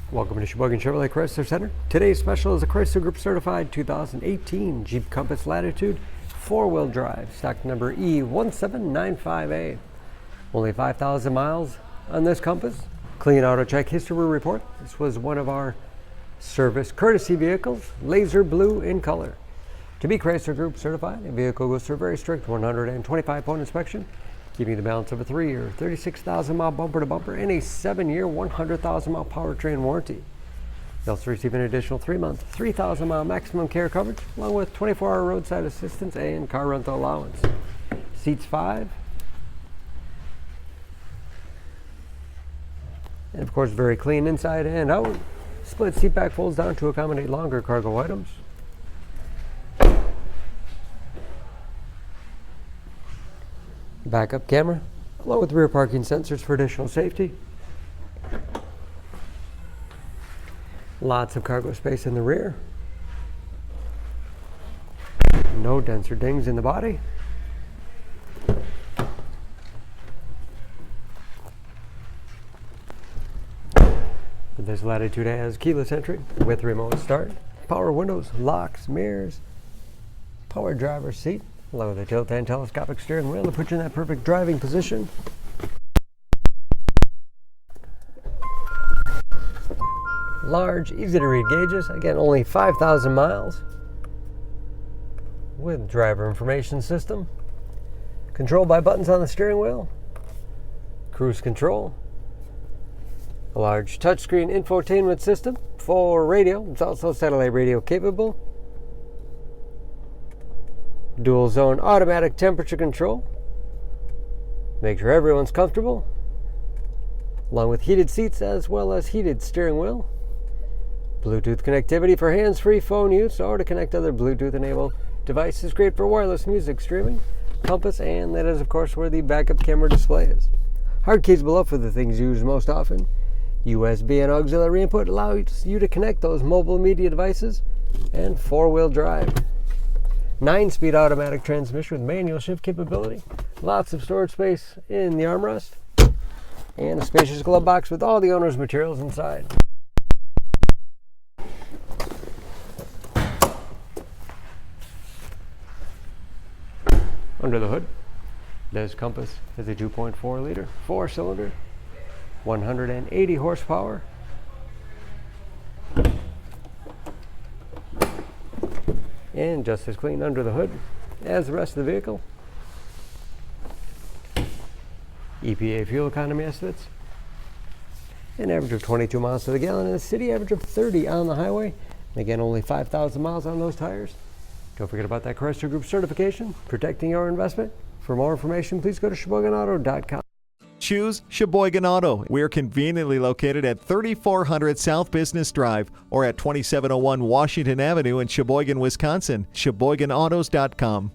Welcome to Sheboygan Chevrolet Chrysler Center. Today's special is a Chrysler Group certified 2018 Jeep Compass Latitude 4-wheel drive, stock number E1795A. Only 5,000 miles on this Compass. Clean auto check history report. This was one of our service courtesy vehicles, laser blue in color. To be Chrysler Group certified, the vehicle goes through a very strict 125-point inspection, giving you the balance of a 3-year, 36,000-mile bumper-to-bumper and a 7-year, 100,000-mile powertrain warranty. You'll also receive an additional 3-month, 3,000-mile maximum care coverage, along with 24-hour roadside assistance and car rental allowance. Seats 5. And of course, very clean inside and out. Split seat back folds down to accommodate longer cargo items. Backup camera, along with rear parking sensors for additional safety. Lots of cargo space in the rear. No dents or dings in the body. This Latitude has keyless entry with remote start, power windows, locks, mirrors, power driver's seat, along with a tilt and telescopic steering wheel to put you in that perfect driving position. Large, easy to read gauges, again only 5,000 miles, with driver information system, controlled by buttons on the steering wheel, cruise control, a large touchscreen infotainment system for radio. It's also satellite radio capable. Dual zone automatic temperature control. Make sure everyone's comfortable. Along with heated seats as well as heated steering wheel. Bluetooth connectivity for hands-free phone use or to connect other Bluetooth-enabled devices. Great for wireless music streaming. Compass, and that is of course where the backup camera display is. Hard keys below for the things used most often. USB and auxiliary input allows you to connect those mobile media devices, and 4-wheel drive. 9-speed automatic transmission with manual shift capability. Lots of storage space in the armrest, and a spacious glove box with all the owner's materials inside. Under the hood, this Compass is a 2.4 liter 4-cylinder, 180 horsepower. And just as clean under the hood as the rest of the vehicle. EPA fuel economy estimates: an average of 22 miles to the gallon and a city average of 30 on the highway. And again, only 5,000 miles on those tires. Don't forget about that Chrysler Group certification, protecting your investment. For more information, please go to SheboyganAuto.com. Choose Sheboygan Auto. We're conveniently located at 3400 South Business Drive or at 2701 Washington Avenue in Sheboygan, Wisconsin. SheboyganAutos.com.